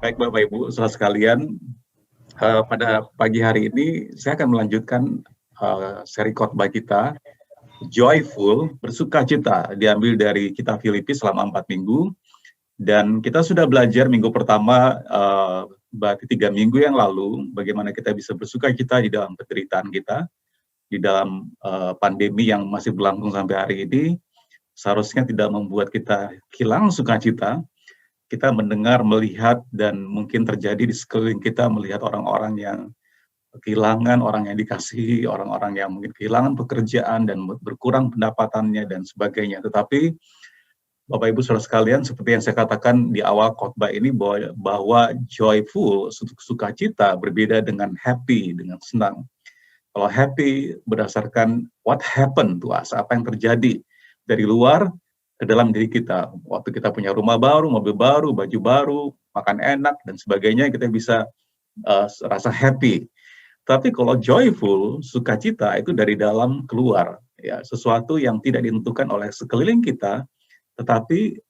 Baik Bapak Ibu, saudara sekalian, pada pagi hari ini saya akan melanjutkan seri khotbah kita, Joyful, bersukacita, diambil dari kitab Filipi selama 4 minggu. Dan kita sudah belajar minggu pertama, berarti 3 minggu yang lalu, bagaimana kita bisa bersukacita di dalam penderitaan kita, di dalam pandemi yang masih berlangsung sampai hari ini, seharusnya tidak membuat kita hilang sukacita. Kita mendengar, melihat, dan mungkin terjadi di sekeliling kita, melihat orang-orang yang kehilangan, orang yang dikasihi, orang-orang yang mungkin kehilangan pekerjaan dan berkurang pendapatannya dan sebagainya. Tetapi Bapak Ibu Saudara sekalian, seperti yang saya katakan di awal khotbah ini, bahwa joyful, sukacita, berbeda dengan happy, dengan senang. Kalau happy berdasarkan what happened to us, apa yang terjadi dari luar ke dalam diri kita. Waktu kita punya rumah baru, mobil baru, baju baru, makan enak, dan sebagainya, kita bisa rasa happy. Tapi kalau joyful, sukacita, itu dari dalam keluar. Ya, sesuatu yang tidak ditentukan oleh sekeliling kita, tetapi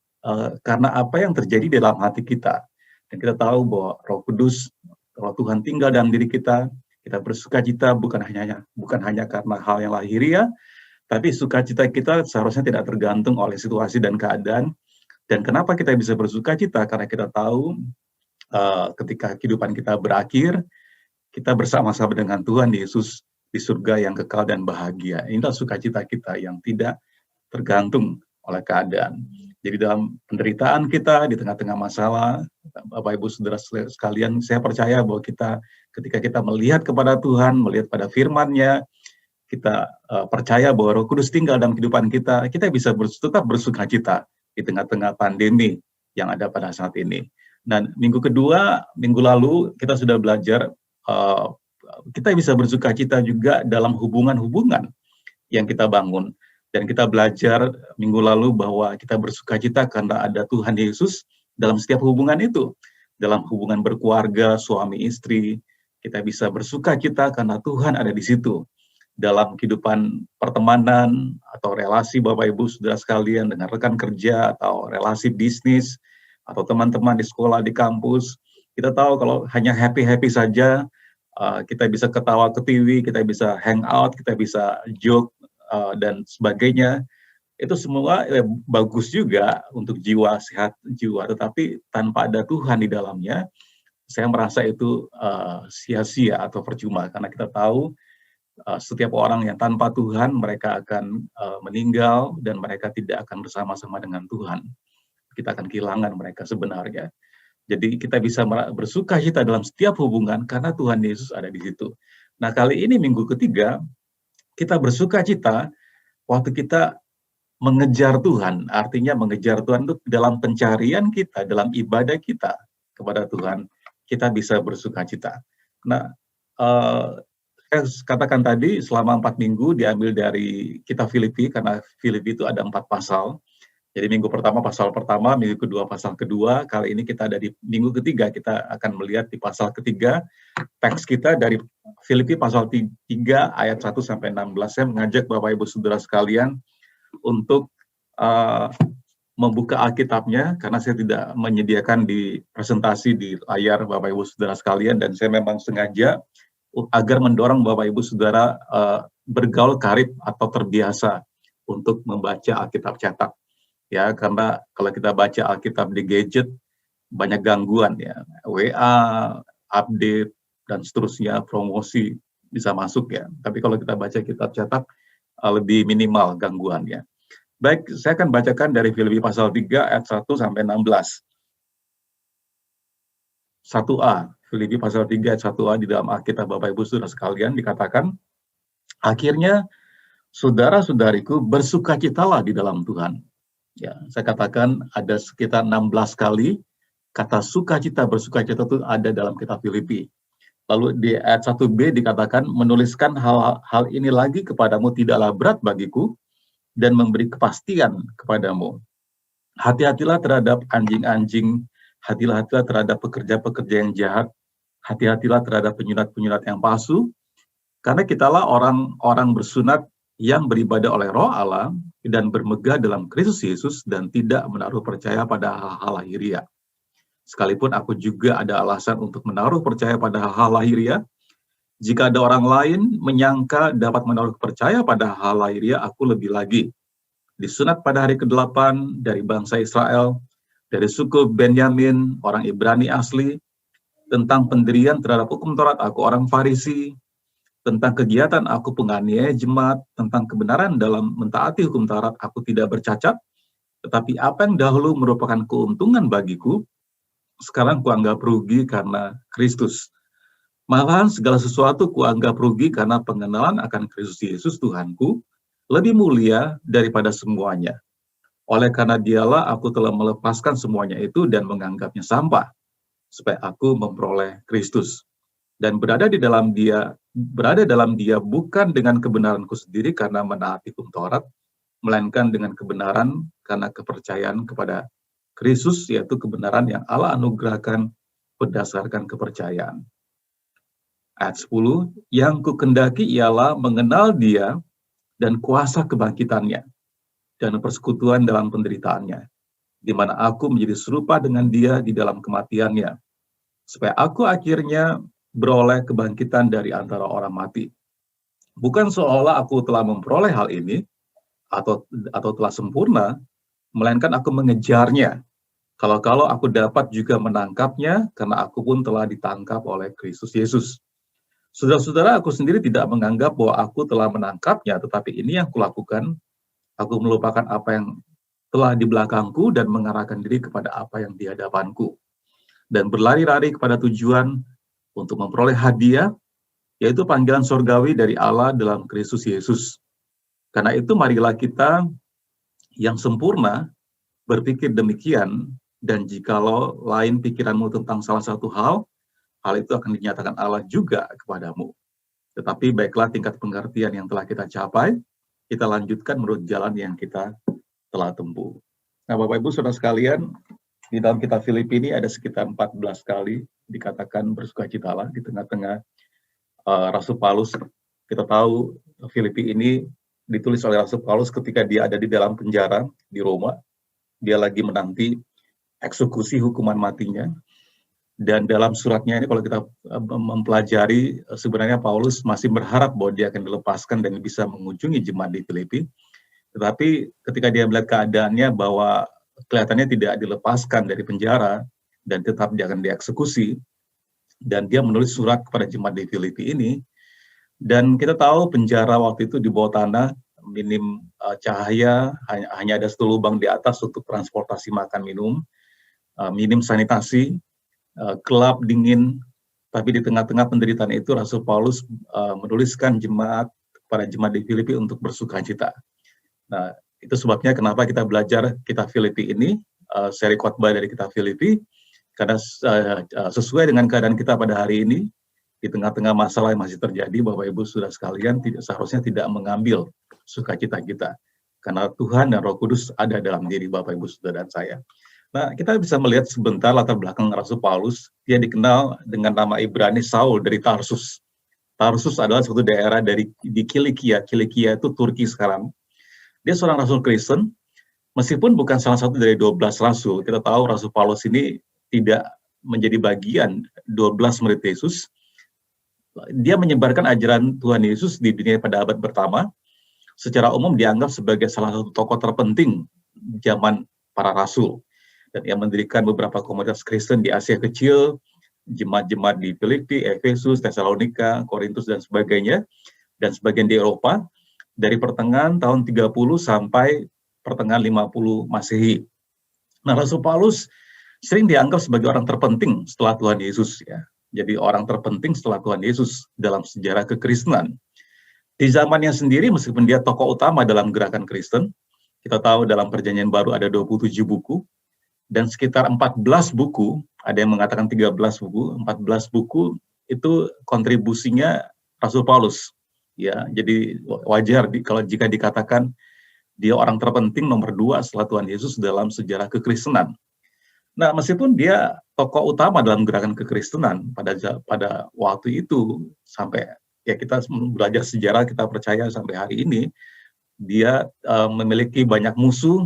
karena apa yang terjadi dalam hati kita. Dan kita tahu bahwa Roh Kudus, kalau Tuhan tinggal dalam diri kita bersukacita bukan hanya karena hal yang lahiriah, tapi sukacita kita seharusnya tidak tergantung oleh situasi dan keadaan. Dan kenapa kita bisa bersukacita? Karena kita tahu ketika kehidupan kita berakhir, kita bersama-sama dengan Tuhan Yesus di surga yang kekal dan bahagia. Inilah sukacita kita yang tidak tergantung oleh keadaan. Jadi dalam penderitaan kita, di tengah-tengah masalah, Bapak Ibu Saudara sekalian, saya percaya bahwa ketika kita melihat kepada Tuhan, melihat pada firman-Nya, kita percaya bahwa Roh Kudus tinggal dalam kehidupan kita, kita bisa tetap bersukacita di tengah-tengah pandemi yang ada pada saat ini. Dan minggu lalu kita sudah belajar, kita bisa bersukacita juga dalam hubungan-hubungan yang kita bangun. Dan kita belajar minggu lalu bahwa kita bersukacita karena ada Tuhan Yesus dalam setiap hubungan itu. Dalam hubungan berkeluarga, suami istri, kita bisa bersukacita karena Tuhan ada di situ. Dalam kehidupan pertemanan atau relasi Bapak Ibu Saudara sekalian dengan rekan kerja atau relasi bisnis atau teman-teman di sekolah, di kampus, kita tahu kalau hanya happy-happy saja, kita bisa ketawa ke TV, kita bisa hang out, kita bisa joke, dan sebagainya. Itu semua bagus juga untuk jiwa, sehat jiwa, tetapi tanpa ada Tuhan di dalamnya, saya merasa itu sia-sia atau percuma, karena kita tahu setiap orang yang tanpa Tuhan, mereka akan meninggal dan mereka tidak akan bersama-sama dengan Tuhan. Kita akan kehilangan mereka sebenarnya. Jadi kita bisa bersukacita dalam setiap hubungan karena Tuhan Yesus ada di situ. Nah, kali ini minggu ketiga, kita bersukacita waktu kita mengejar Tuhan. Artinya mengejar Tuhan itu dalam pencarian kita, dalam ibadah kita kepada Tuhan, kita bisa bersukacita. Nah, saya katakan tadi selama 4 minggu diambil dari kitab Filipi, karena Filipi itu ada 4 pasal. Jadi minggu pertama pasal pertama, minggu kedua pasal kedua, kali ini kita ada di minggu ketiga, kita akan melihat di pasal ketiga, teks kita dari Filipi pasal 3 ayat 1 sampai 16. Saya mengajak Bapak Ibu Saudara sekalian untuk membuka Alkitabnya, karena saya tidak menyediakan di presentasi di layar Bapak Ibu Saudara sekalian, dan saya memang sengaja agar mendorong Bapak Ibu Saudara bergaul karib atau terbiasa untuk membaca Alkitab cetak. Ya, karena kalau kita baca Alkitab di gadget, banyak gangguan ya, WA, update, dan seterusnya, promosi bisa masuk ya. Tapi kalau kita baca kitab cetak, lebih minimal gangguannya. Baik, saya akan bacakan dari Filipi pasal 3 ayat 1 sampai 16. 1a, Filipi pasal 3 ayat 1a di dalam Alkitab Bapak Ibu Saudara sekalian dikatakan, akhirnya saudara-saudariku bersukacitalah di dalam Tuhan. Ya, saya katakan ada sekitar 16 kali kata sukacita, bersukacita itu ada dalam kitab Filipi. Lalu di ayat 1b dikatakan, menuliskan hal ini lagi kepadamu tidaklah berat bagiku dan memberi kepastian kepadamu. Hati-hatilah terhadap anjing-anjing, hati-hatilah terhadap pekerja-pekerja yang jahat, hati-hatilah terhadap penyunat-penyunat yang palsu, karena kitalah orang-orang bersunat yang beribadah oleh Roh Allah dan bermegah dalam Kristus Yesus dan tidak menaruh percaya pada hal-hal lahiriah. Sekalipun aku juga ada alasan untuk menaruh percaya pada hal-hal lahiriah, jika ada orang lain menyangka dapat menaruh percaya pada hal lahiriah, aku lebih lagi. Disunat pada hari ke-8 dari bangsa Israel, dari suku Benyamin, orang Ibrani asli, tentang pendirian terhadap hukum Taurat, aku orang Farisi, tentang kegiatan aku penganiaya jemaat, tentang kebenaran dalam mentaati hukum Taurat, aku tidak bercacat, tetapi apa yang dahulu merupakan keuntungan bagiku, sekarang kuanggap rugi karena Kristus. Malahan segala sesuatu kuanggap rugi karena pengenalan akan Kristus Yesus Tuhanku, lebih mulia daripada semuanya. Oleh karena dialah aku telah melepaskan semuanya itu dan menganggapnya sampah, supaya aku memperoleh Kristus. Dan berada dalam dia bukan dengan kebenaranku sendiri karena menaati hukum Taurat, melainkan dengan kebenaran karena kepercayaan kepada Kristus, yaitu kebenaran yang Allah anugerahkan berdasarkan kepercayaan. Ayat 10, yang kukendaki ialah mengenal dia dan kuasa kebangkitannya, dan persekutuan dalam penderitaannya, di mana aku menjadi serupa dengan dia di dalam kematiannya, supaya aku akhirnya beroleh kebangkitan dari antara orang mati. Bukan seolah aku telah memperoleh hal ini, atau telah sempurna, melainkan aku mengejarnya. Kalau aku dapat juga menangkapnya, karena aku pun telah ditangkap oleh Kristus Yesus. Saudara-saudara, aku sendiri tidak menganggap bahwa aku telah menangkapnya, tetapi ini yang kulakukan, aku melupakan apa yang telah di belakangku dan mengarahkan diri kepada apa yang di hadapanku. Dan berlari-lari kepada tujuan untuk memperoleh hadiah, yaitu panggilan surgawi dari Allah dalam Kristus Yesus. Karena itu marilah kita yang sempurna berpikir demikian, dan jikalau lain pikiranmu tentang salah satu hal itu akan dinyatakan Allah juga kepadamu. Tetapi baiklah tingkat pengertian yang telah kita capai, kita lanjutkan menurut jalan yang kita telah tempuh. Nah, Bapak Ibu Saudara sekalian, di dalam kitab Filipi ini ada sekitar 14 kali dikatakan bersukacitalah di tengah-tengah Rasul Paulus. Kita tahu Filipi ini ditulis oleh Rasul Paulus ketika dia ada di dalam penjara di Roma. Dia lagi menanti eksekusi hukuman matinya. Dan dalam suratnya ini kalau kita mempelajari, sebenarnya Paulus masih berharap bahwa dia akan dilepaskan dan bisa mengunjungi jemaat di Filipi. Tetapi ketika dia melihat keadaannya bahwa kelihatannya tidak dilepaskan dari penjara dan tetap dia akan dieksekusi, dan dia menulis surat kepada jemaat di Filipi ini. Dan kita tahu penjara waktu itu di bawah tanah, minim cahaya, hanya ada satu lubang di atas untuk transportasi makan minum, minim sanitasi, gelap, dingin. Tapi di tengah-tengah penderitaan itu Rasul Paulus menuliskan kepada jemaat di Filipi untuk bersukacita. Nah, itu sebabnya kenapa kita belajar kitab Filipi ini, seri khotbah dari kitab Filipi, karena sesuai dengan keadaan kita pada hari ini, di tengah-tengah masalah yang masih terjadi, Bapak Ibu Saudara sekalian, seharusnya tidak mengambil sukacita kita. Karena Tuhan dan Roh Kudus ada dalam diri Bapak Ibu Saudara dan saya. Nah, kita bisa melihat sebentar latar belakang Rasul Paulus. Dia dikenal dengan nama Ibrani Saul dari Tarsus. Tarsus adalah suatu daerah di Kilikia. Kilikia itu Turki sekarang. Dia seorang rasul Kristen, meskipun bukan salah satu dari 12 rasul. Kita tahu Rasul Paulus ini tidak menjadi bagian 12 murid Yesus. Dia menyebarkan ajaran Tuhan Yesus di dunia pada abad pertama. Secara umum dianggap sebagai salah satu tokoh terpenting zaman para rasul. Dan ia mendirikan beberapa komunitas Kristen di Asia Kecil, jemaat-jemaat di Filipi, Efesus, Tesalonika, Korintus, dan sebagainya, dan sebagian di Eropa, dari pertengahan tahun 30 sampai pertengahan 50 Masehi. Nah, Rasul Paulus sering dianggap sebagai orang terpenting setelah Tuhan Yesus, ya. Jadi orang terpenting setelah Tuhan Yesus dalam sejarah kekristenan. Di zamannya sendiri, meskipun dia tokoh utama dalam gerakan Kristen, kita tahu dalam Perjanjian Baru ada 27 buku, dan sekitar 14 buku, ada yang mengatakan 13 buku, 14 buku itu kontribusinya Rasul Paulus. Ya, jadi wajar kalau jika dikatakan dia orang terpenting nomor 2 setelah Tuhan Yesus dalam sejarah kekristenan. Nah, meskipun dia tokoh utama dalam gerakan kekristenan pada waktu itu, sampai ya kita belajar sejarah, kita percaya sampai hari ini, dia memiliki banyak musuh,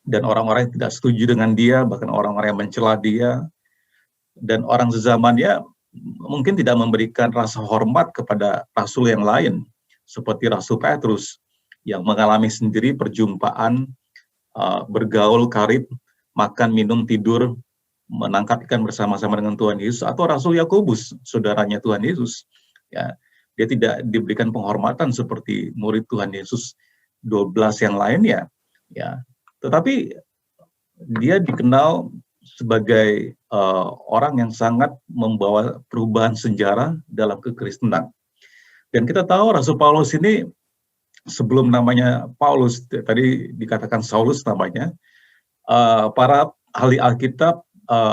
dan orang-orang yang tidak setuju dengan dia, bahkan orang-orang yang mencela dia, dan orang sezamannya mungkin tidak memberikan rasa hormat kepada rasul yang lain, seperti Rasul Petrus, yang mengalami sendiri perjumpaan, bergaul karib, makan, minum, tidur, menangkap ikan bersama-sama dengan Tuhan Yesus, atau Rasul Yakobus, saudaranya Tuhan Yesus. Ya, dia tidak diberikan penghormatan seperti murid Tuhan Yesus 12 yang lainnya. Ya, tetapi dia dikenal sebagai orang yang sangat membawa perubahan sejarah dalam kekristenan. Dan kita tahu Rasul Paulus ini sebelum namanya Paulus, tadi dikatakan Saulus namanya, para ahli Alkitab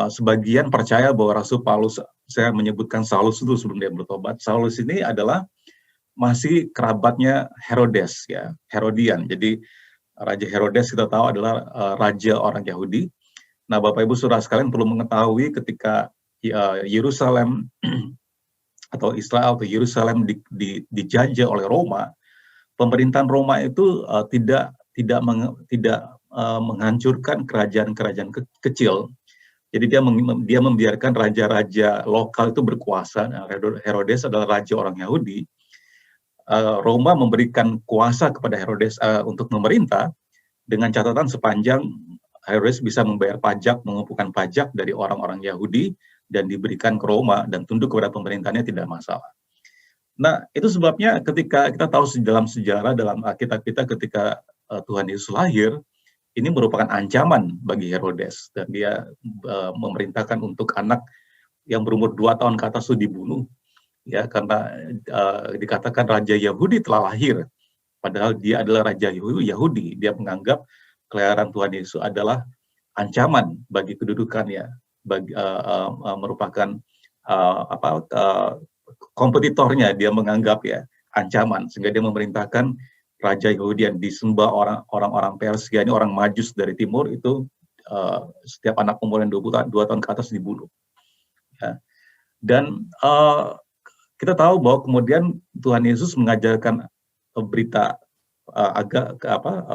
sebagian percaya bahwa Rasul Paulus, saya menyebutkan Saulus itu sebelum dia bertobat, Saulus ini adalah masih kerabatnya Herodes, ya, Herodian. Jadi Raja Herodes kita tahu adalah raja orang Yahudi. Nah, Bapak Ibu Saudara sekalian perlu mengetahui ketika Yerusalem atau Israel atau Yerusalem dijajah oleh Roma, pemerintahan Roma itu tidak menghancurkan kerajaan-kerajaan kecil. Jadi dia membiarkan raja-raja lokal itu berkuasa. Nah, Herodes adalah raja orang Yahudi. Roma memberikan kuasa kepada Herodes untuk memerintah, dengan catatan sepanjang Herodes bisa membayar pajak, mengumpulkan pajak dari orang-orang Yahudi dan diberikan ke Roma dan tunduk kepada pemerintahnya, tidak masalah. Nah, itu sebabnya ketika kita tahu dalam sejarah, dalam Alkitab kita, ketika Tuhan Yesus lahir, ini merupakan ancaman bagi Herodes, dan dia memerintahkan untuk anak yang berumur 2 tahun ke atas itu dibunuh. Ya, karena dikatakan Raja Yahudi telah lahir, padahal dia adalah Raja Yahudi. Dia menganggap kelahiran Tuhan Yesus adalah ancaman bagi kedudukannya, merupakan kompetitornya. Dia menganggap ya ancaman, sehingga dia memerintahkan Raja Yahudi yang disembah orang-orang Persia, ini orang Majus dari timur, itu setiap anak umur yang 22 tahun ke atas dibunuh. Ya. Dan kita tahu bahwa kemudian Tuhan Yesus mengajarkan berita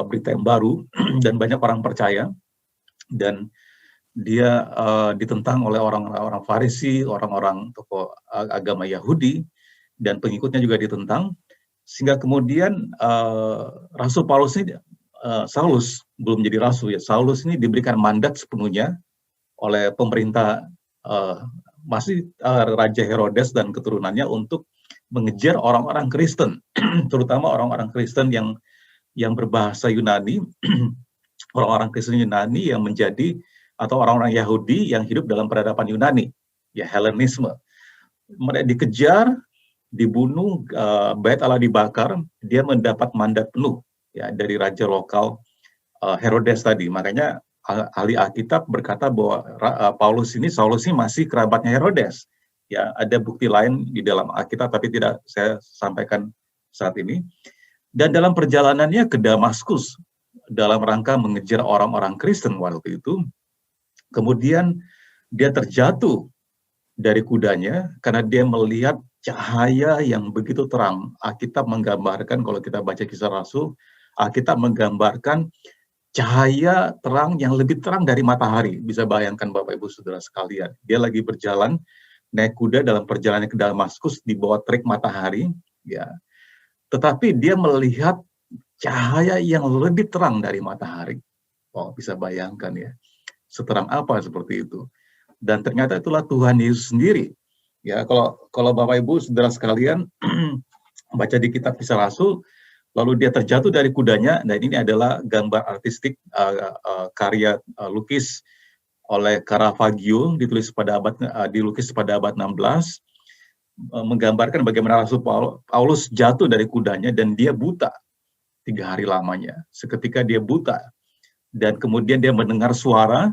berita yang baru dan banyak orang percaya, dan dia ditentang oleh orang-orang Farisi, orang-orang tokoh agama Yahudi, dan pengikutnya juga ditentang, sehingga kemudian Rasul Paulus ini, Saulus belum menjadi rasul ya, Saulus ini diberikan mandat sepenuhnya oleh pemerintah masih Raja Herodes dan keturunannya untuk mengejar orang-orang Kristen, terutama orang-orang Kristen yang berbahasa Yunani, orang-orang Kristen Yunani yang menjadi, atau orang-orang Yahudi yang hidup dalam peradaban Yunani, ya, Helenisme. Mereka dikejar, dibunuh, bait Allah dibakar. Dia mendapat mandat penuh ya dari raja lokal Herodes tadi. Makanya ahli Alkitab berkata bahwa Saulus ini masih kerabatnya Herodes. Ya, ada bukti lain di dalam Alkitab, tapi tidak saya sampaikan saat ini. Dan dalam perjalanannya ke Damaskus, dalam rangka mengejar orang-orang Kristen waktu itu, kemudian dia terjatuh dari kudanya karena dia melihat cahaya yang begitu terang. Alkitab menggambarkan, kalau kita baca Kisah Rasul, Alkitab menggambarkan cahaya terang yang lebih terang dari matahari. Bisa bayangkan Bapak Ibu Saudara sekalian. Dia lagi berjalan naik kuda dalam perjalanan ke Damaskus di bawah terik matahari, ya. Tetapi dia melihat cahaya yang lebih terang dari matahari. Oh, bisa bayangkan ya, seterang apa seperti itu. Dan ternyata itulah Tuhan Yesus sendiri. Ya, kalau Bapak Ibu Saudara sekalian baca di kitab Kisah Rasul, lalu dia terjatuh dari kudanya, dan ini adalah gambar artistik karya lukis oleh Caravaggio, dilukis pada abad 16, menggambarkan bagaimana Rasul Paulus jatuh dari kudanya dan dia buta 3 hari lamanya. Seketika dia buta dan kemudian dia mendengar suara.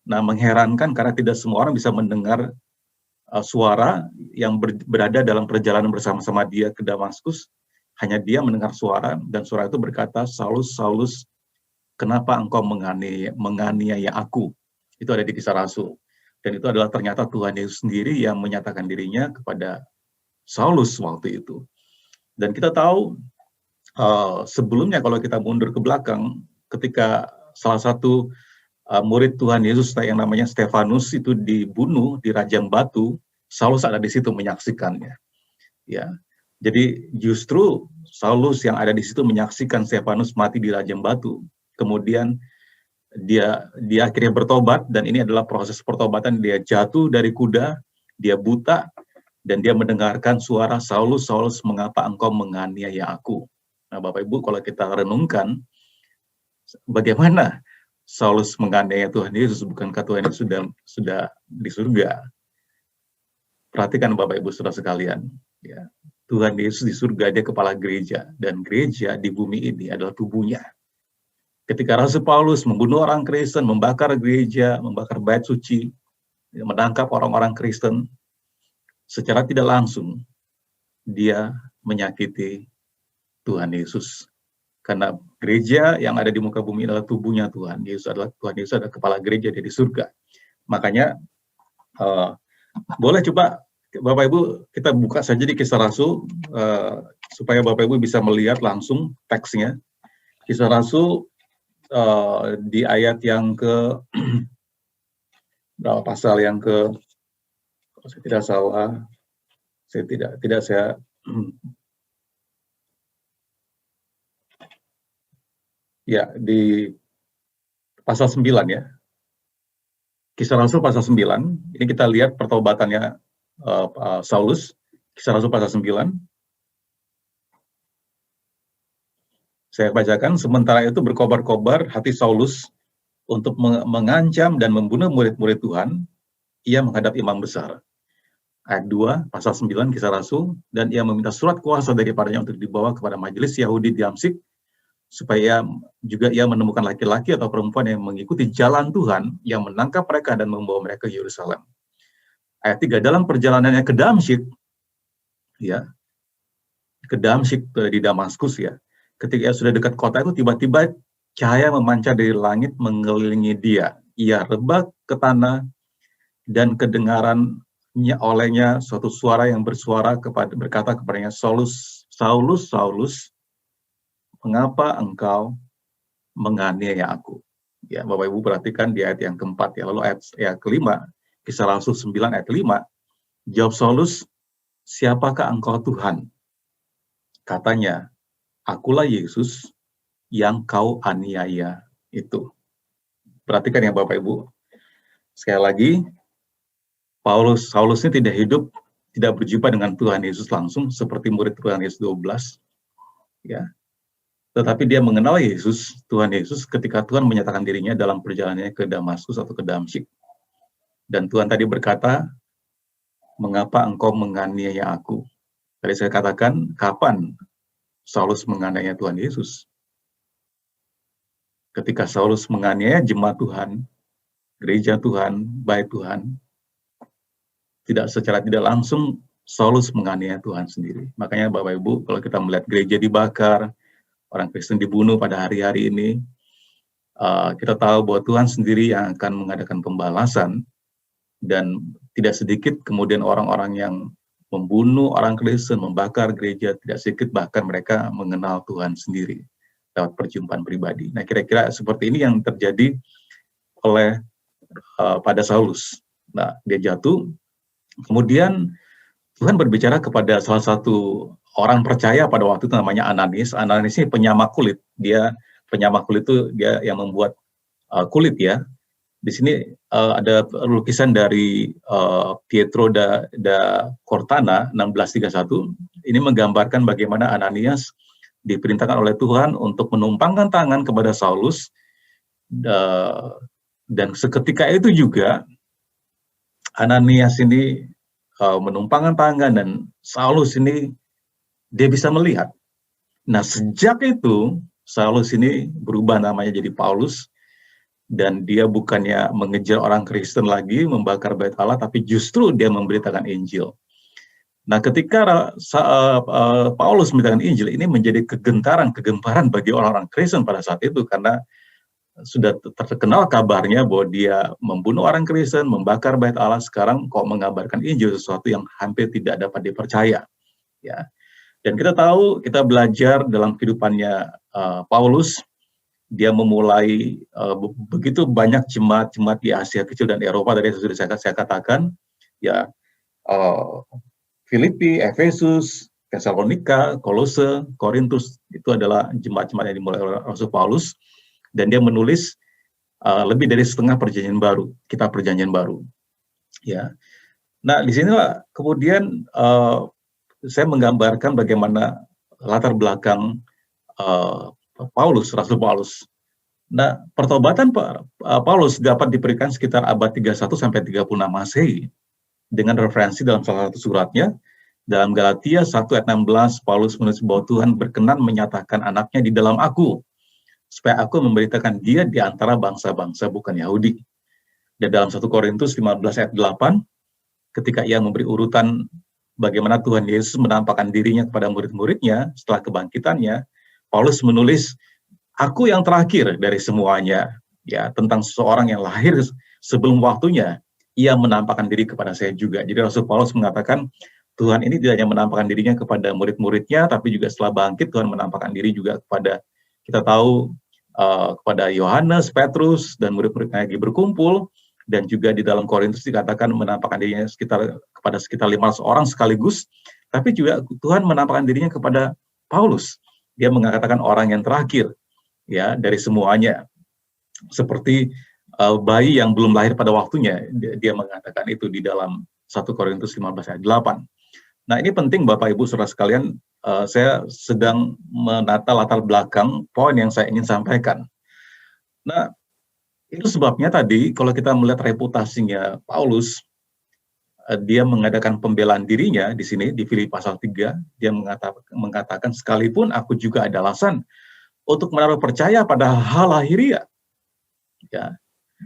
Nah, mengherankan karena tidak semua orang bisa mendengar suara yang berada dalam perjalanan bersama-sama dia ke Damaskus. Hanya dia mendengar suara, dan suara itu berkata, "Saulus, Saulus, kenapa engkau menganiaya aku?" Itu ada di Kisah Rasul. Dan itu adalah ternyata Tuhan Yesus sendiri yang menyatakan dirinya kepada Saulus waktu itu. Dan kita tahu sebelumnya kalau kita mundur ke belakang, ketika salah satu murid Tuhan Yesus yang namanya Stefanus itu dibunuh di Rajang Batu, Saulus ada di situ menyaksikannya. Ya, jadi justru Saulus yang ada di situ menyaksikan Stefanus mati di Rajang Batu. Kemudian dia akhirnya bertobat, dan ini adalah proses pertobatan. Dia jatuh dari kuda, dia buta, dan dia mendengarkan suara, "Saulus, Saulus, mengapa engkau menganiaya aku?" Nah, Bapak Ibu, kalau kita renungkan, bagaimana Saulus menganiaya Tuhan Yesus, bukankah Tuhan Yesus sudah di surga? Perhatikan Bapak Ibu Saudara sekalian, ya. Tuhan Yesus di surga, dia kepala gereja, dan gereja di bumi ini adalah tubuhnya. Ketika Rasul Paulus membunuh orang Kristen, membakar gereja, membakar bait suci, menangkap orang-orang Kristen, secara tidak langsung dia menyakiti Tuhan Yesus. Karena gereja yang ada di muka bumi adalah tubuhnya Tuhan Yesus, Tuhan Yesus adalah kepala gereja di surga. Makanya boleh coba Bapak Ibu kita buka saja di Kisah Rasul supaya Bapak Ibu bisa melihat langsung teksnya. Kisah Rasul di ayat yang ke berapa, pasal yang ke, kalau saya tidak salah, saya ya, di pasal 9 ya. Kisah Rasul pasal 9, ini kita lihat pertobatannya Saulus. Kisah Rasul pasal 9. Saya bacakan, sementara itu berkobar-kobar hati Saulus untuk mengancam dan membunuh murid-murid Tuhan. Ia menghadap imam besar. Ayat 2, pasal 9 Kisah Rasul, dan ia meminta surat kuasa daripadanya untuk dibawa kepada majelis Yahudi di Damsyik, supaya juga ia menemukan laki-laki atau perempuan yang mengikuti jalan Tuhan, yang menangkap mereka dan membawa mereka ke Yerusalem. Ayat 3, dalam perjalanannya ke Damsyik, ya, ke Damsyik di Damaskus ya, ketika ia sudah dekat kota itu, tiba-tiba cahaya memancar dari langit mengelilingi dia. Ia rebah ke tanah, dan kedengarannya olehnya suatu suara yang berkata kepadanya, "Saulus, Saulus, Saulus, mengapa engkau menganiaya aku?" Ya, Bapak Ibu perhatikan di ayat yang keempat ya. Lalu ayat kelima, Kisah Rasul 9 ayat 5, jawab Saulus, "Siapakah engkau Tuhan?" Katanya, "Akulah Yesus yang kau aniaya itu." Perhatikan ya Bapak Ibu. Sekali lagi, Saulus ini tidak berjumpa dengan Tuhan Yesus langsung seperti murid Tuhan Yesus 12. Ya. Tetapi dia mengenal Yesus, Tuhan Yesus, ketika Tuhan menyatakan dirinya dalam perjalanannya ke Damaskus atau ke Damsyik. Dan Tuhan tadi berkata, "Mengapa engkau menganiaya aku?" Tadi saya katakan, kapan Saulus menganiaya Tuhan Yesus? Ketika Saulus menganiaya jemaat Tuhan, gereja Tuhan, bait Tuhan, tidak secara tidak langsung Saulus menganiaya Tuhan sendiri. Makanya Bapak Ibu, kalau kita melihat gereja dibakar, orang Kristen dibunuh pada hari-hari ini, kita tahu bahwa Tuhan sendiri yang akan mengadakan pembalasan, dan tidak sedikit kemudian orang-orang yang membunuh orang Kristen, membakar gereja, tidak sedikit bahkan mereka mengenal Tuhan sendiri lewat perjumpaan pribadi. Nah, kira-kira seperti ini yang terjadi oleh pada Saulus. Nah, dia jatuh, kemudian Tuhan berbicara kepada salah satu orang percaya pada waktu itu namanya Ananias. Ananias ini penyamak kulit. Dia penyamak kulit itu dia yang membuat kulit ya. Di sini ada lukisan dari Pietro da Cortana 1631. Ini menggambarkan bagaimana Ananias diperintahkan oleh Tuhan untuk menumpangkan tangan kepada Saulus, dan seketika itu juga Ananias ini menumpangkan tangan dan Saulus ini dia bisa melihat. Nah, sejak itu Saulus ini berubah namanya jadi Paulus. Dan dia bukannya mengejar orang Kristen lagi, membakar bait Allah, tapi justru dia memberitakan Injil. Nah, ketika Paulus memberitakan Injil, ini menjadi kegemparan bagi orang-orang Kristen pada saat itu, karena sudah terkenal kabarnya bahwa dia membunuh orang Kristen, membakar bait Allah, sekarang kok mengabarkan Injil, sesuatu yang hampir tidak dapat dipercaya. Ya. Dan kita tahu, kita belajar dalam kehidupannya Paulus, dia memulai begitu banyak jemaat-jemaat di Asia Kecil dan Eropa, tadi sudah saya katakan, ya, Filipi, Efesus, Tesalonika, Kolose, Korintus, itu adalah jemaat-jemaat yang dimulai oleh Rasul Paulus, dan dia menulis lebih dari setengah perjanjian baru, kitab perjanjian baru. Ya. Nah, di sinilah kemudian saya menggambarkan bagaimana latar belakang Paulus, Rasul Paulus. Nah, pertobatan Paulus dapat diberikan sekitar abad 31 sampai 36 Masehi dengan referensi dalam salah satu suratnya. Dalam Galatia 1 ayat 16, Paulus menulis bahwa Tuhan berkenan menyatakan anaknya di dalam aku, supaya aku memberitakan dia di antara bangsa-bangsa bukan Yahudi. Dan dalam 1 Korintus 15 ayat 8, ketika ia memberi urutan bagaimana Tuhan Yesus menampakkan dirinya kepada murid-muridnya setelah kebangkitannya, Paulus menulis, aku yang terakhir dari semuanya, ya, tentang seseorang yang lahir sebelum waktunya, ia menampakkan diri kepada saya juga. Jadi Rasul Paulus mengatakan, Tuhan ini tidak hanya menampakkan dirinya kepada murid-muridnya, tapi juga setelah bangkit, Tuhan menampakkan diri juga kepada, kita tahu, kepada Yohanes, Petrus, dan murid-muridnya lagi berkumpul, dan juga di dalam Korintus dikatakan menampakkan dirinya kepada sekitar 500 orang sekaligus, tapi juga Tuhan menampakkan dirinya kepada Paulus. Dia mengatakan orang yang terakhir, ya, dari semuanya, seperti bayi yang belum lahir pada waktunya. Dia mengatakan itu di dalam 1 Korintus 15 ayat 8. Nah, ini penting Bapak Ibu Saudara sekalian, saya sedang menata latar belakang poin yang saya ingin sampaikan. Nah, itu sebabnya tadi kalau kita melihat reputasinya Paulus, dia mengadakan pembelaan dirinya di sini di Filipi pasal 3, dia mengatakan sekalipun aku juga ada alasan untuk menaruh percaya pada hal lahiriah. Ya.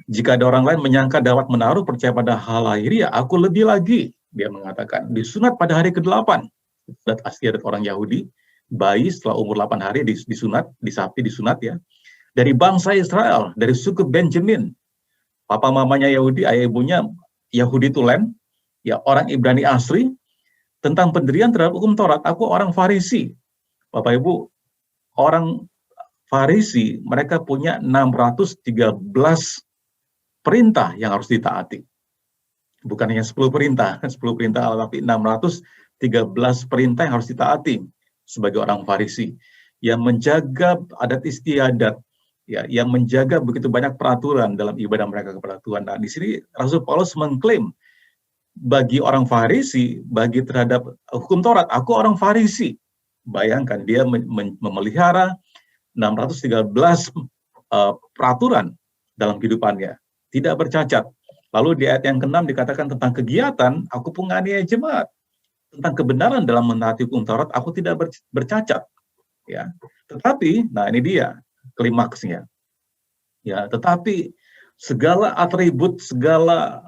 Jika ada orang lain menyangka dapat menaruh percaya pada hal lahiriah, aku lebih lagi, dia mengatakan, disunat pada hari ke-8. Sunat asli adat orang Yahudi, bayi setelah umur 8 hari disunat, disapi disunat ya. Dari bangsa Israel, dari suku Benjamin. Papa mamanya Yahudi, ayah ibunya Yahudi Tulen, ya, orang Ibrani asli. Tentang pendirian terhadap hukum Taurat, aku orang Farisi. Bapak Ibu, orang Farisi, mereka punya 613 perintah yang harus ditaati. Bukan hanya 10 perintah, 10 perintah Allah, tapi 613 perintah yang harus ditaati sebagai orang Farisi. Yang menjaga adat istiadat, ya, yang menjaga begitu banyak peraturan dalam ibadah mereka kepada Tuhan. Nah, di sini Rasul Paulus mengklaim bagi orang Farisi, bagi terhadap hukum Taurat, aku orang Farisi. Bayangkan dia memelihara 613 peraturan dalam kehidupannya, tidak bercacat. Lalu di ayat yang ke-6 dikatakan tentang kegiatan, aku penganiaya jemaat. Tentang kebenaran dalam menaati hukum Taurat, aku tidak bercacat. Ya, tetapi, nah ini dia klimaksnya. Ya, tetapi segala atribut, segala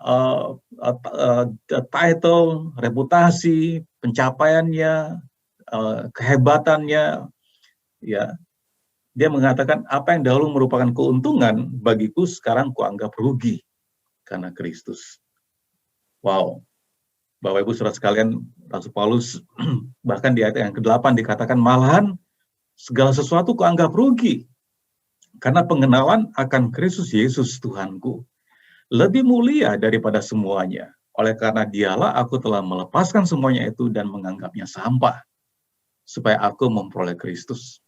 title, reputasi, pencapaiannya, kehebatannya, ya, dia mengatakan apa yang dahulu merupakan keuntungan bagiku sekarang kuanggap rugi karena Kristus. Wow, Bapak Ibu Saudara sekalian, Rasul Paulus bahkan di ayat yang ke-8 dikatakan malahan segala sesuatu kuanggap rugi karena pengenalan akan Kristus Yesus Tuhanku lebih mulia daripada semuanya. Oleh karena dialah aku telah melepaskan semuanya itu dan menganggapnya sampah supaya aku memperoleh Kristus.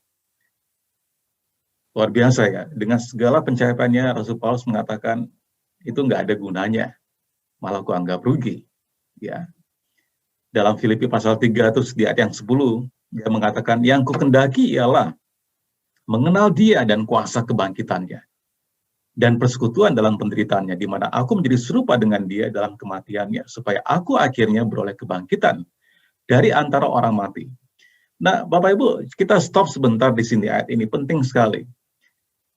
Luar biasa ya, dengan segala pencapaiannya Rasul Paulus mengatakan itu nggak ada gunanya, malah aku anggap rugi. Ya, dalam Filipi pasal 3 terus di ayat yang 10 dia mengatakan yang kukendaki ialah mengenal dia dan kuasa kebangkitannya dan persekutuan dalam penderitaannya, di mana aku menjadi serupa dengan dia dalam kematiannya supaya aku akhirnya beroleh kebangkitan dari antara orang mati. Nah, Bapak Ibu, kita stop sebentar di sini, ayat ini penting sekali.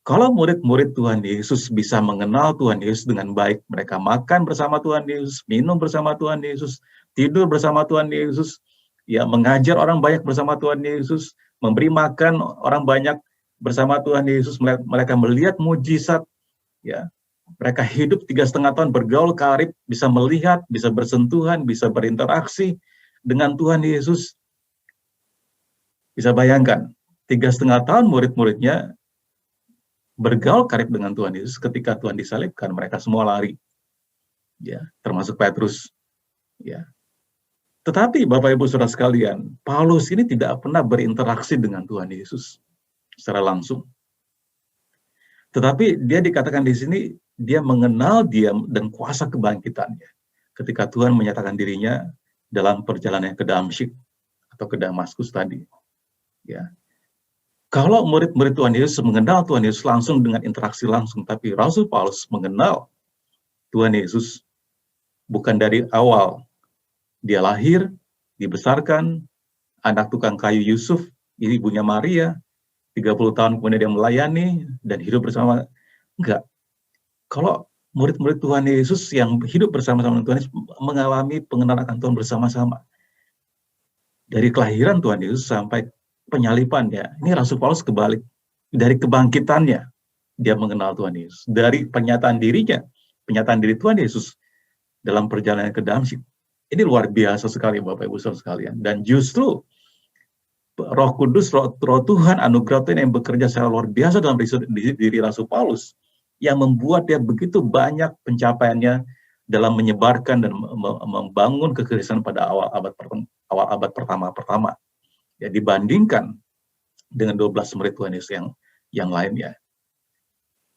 Kalau murid-murid Tuhan Yesus bisa mengenal Tuhan Yesus dengan baik, mereka makan bersama Tuhan Yesus, minum bersama Tuhan Yesus, tidur bersama Tuhan Yesus, ya, mengajar orang banyak bersama Tuhan Yesus, memberi makan orang banyak bersama Tuhan Yesus, mereka melihat mujizat, ya, mereka hidup 3,5 tahun bergaul karib, bisa melihat, bisa bersentuhan, bisa berinteraksi dengan Tuhan Yesus. Bisa bayangkan, 3,5 tahun murid-muridnya bergaul karib dengan Tuhan Yesus, ketika Tuhan disalibkan, mereka semua lari, ya, termasuk Petrus, ya. Tetapi Bapak Ibu Saudara sekalian, Paulus ini tidak pernah berinteraksi dengan Tuhan Yesus secara langsung. Tetapi dia dikatakan di sini dia mengenal dia dan kuasa kebangkitannya ketika Tuhan menyatakan dirinya dalam perjalanan ke Damsyik atau ke Damaskus tadi, ya. Kalau murid-murid Tuhan Yesus mengenal Tuhan Yesus langsung dengan interaksi langsung, tapi Rasul Paulus mengenal Tuhan Yesus bukan dari awal. Dia lahir, dibesarkan, anak tukang kayu Yusuf, ibunya Maria, 30 tahun kemudian dia melayani dan hidup bersama. Enggak. Kalau murid-murid Tuhan Yesus yang hidup bersama-sama dengan Tuhan Yesus mengalami pengenalan akan Tuhan bersama-sama. Dari kelahiran Tuhan Yesus sampai penyalipannya, ini Rasul Paulus kebalik. Dari kebangkitannya, dia mengenal Tuhan Yesus. Dari pernyataan dirinya, pernyataan diri Tuhan Yesus dalam perjalanan ke Damsyik. Ini luar biasa sekali Bapak Ibu Saudara sekalian. Dan justru Roh Kudus, Roh Tuhan, anugerah Tuhan yang bekerja secara luar biasa dalam diri Rasul Paulus, yang membuat dia begitu banyak pencapaiannya dalam menyebarkan dan membangun kekristenan pada awal abad pertama. Ya, dibandingkan dengan 12 murid Tuhan Yesus yang lainnya.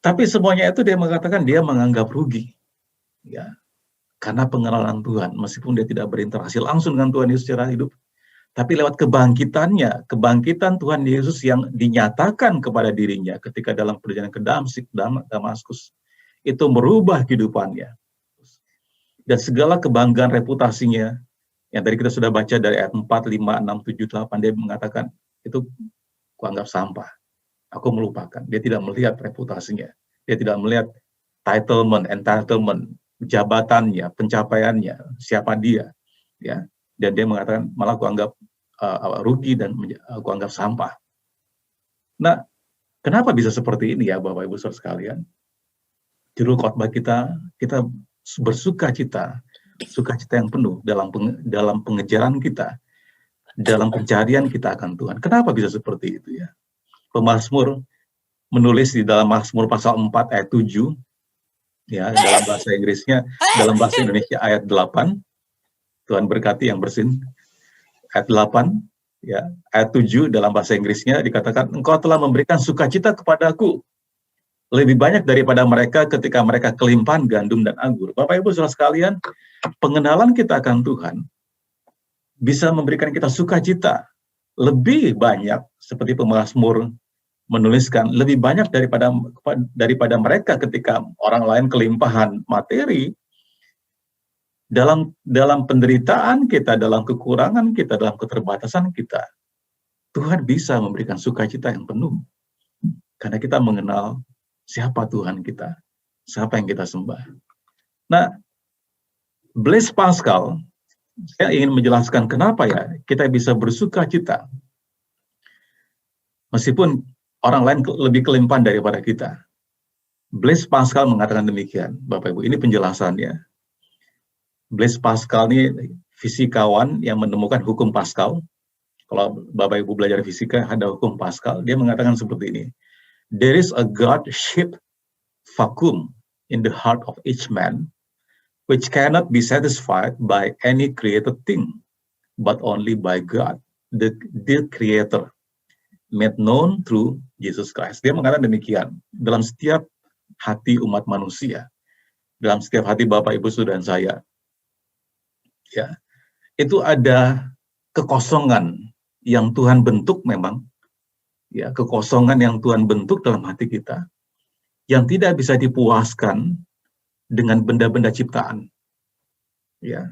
Tapi semuanya itu dia mengatakan dia menganggap rugi, ya, karena pengenalan Tuhan, meskipun dia tidak berinteraksi langsung dengan Tuhan Yesus secara hidup, tapi lewat kebangkitannya, kebangkitan Tuhan Yesus yang dinyatakan kepada dirinya ketika dalam perjalanan ke Damaskus, itu merubah kehidupannya. Dan segala kebanggaan reputasinya, yang tadi kita sudah baca dari ayat 4, 5, 6, 7, 8, dia mengatakan, itu kuanggap sampah. Aku melupakan. Dia tidak melihat reputasinya. Dia tidak melihat entitlement, jabatannya, pencapaiannya, siapa dia. Ya. Dan dia mengatakan, malah aku anggap rugi dan aku anggap sampah. Nah, kenapa bisa seperti ini ya Bapak Ibu Saudara sekalian? Judul khotbah kita bersuka cita yang penuh dalam pengejaran kita, dalam pencarian kita akan Tuhan. Kenapa bisa seperti itu ya? Pemazmur menulis di dalam Mazmur pasal 4 ayat 7, ya, dalam bahasa Inggrisnya, dalam bahasa Indonesia ayat 8. Tuhan berkati yang bersin. Ayat 8, ya, ayat 7 dalam bahasa Inggrisnya dikatakan, Engkau telah memberikan sukacita kepadaku lebih banyak daripada mereka ketika mereka kelimpahan gandum dan anggur. Bapak Ibu Saudara sekalian, pengenalan kita akan Tuhan bisa memberikan kita sukacita lebih banyak, seperti pemazmur menuliskan, lebih banyak daripada mereka ketika orang lain kelimpahan materi. Dalam penderitaan kita, dalam kekurangan kita, dalam keterbatasan kita, Tuhan bisa memberikan sukacita yang penuh. Karena kita mengenal siapa Tuhan kita, siapa yang kita sembah. Nah, Blaise Pascal, saya ingin menjelaskan kenapa ya kita bisa bersuka cita. Meskipun orang lain lebih kelimpahan daripada kita. Blaise Pascal mengatakan demikian, Bapak Ibu. Ini penjelasannya. Blaise Pascal ini fisikawan yang menemukan hukum Pascal. Kalau Bapak Ibu belajar fisika, ada hukum Pascal. Dia mengatakan seperti ini. There is a God-shaped vacuum in the heart of each man, which cannot be satisfied by any created thing, but only by God, the Creator, made known through Jesus Christ. Dia mengatakan demikian. Dalam setiap hati umat manusia, dalam setiap hati Bapak, Ibu, Saudara, dan saya, ya, itu ada kekosongan yang Tuhan bentuk memang, ya, kekosongan yang Tuhan bentuk dalam hati kita, yang tidak bisa dipuaskan dengan benda-benda ciptaan, ya,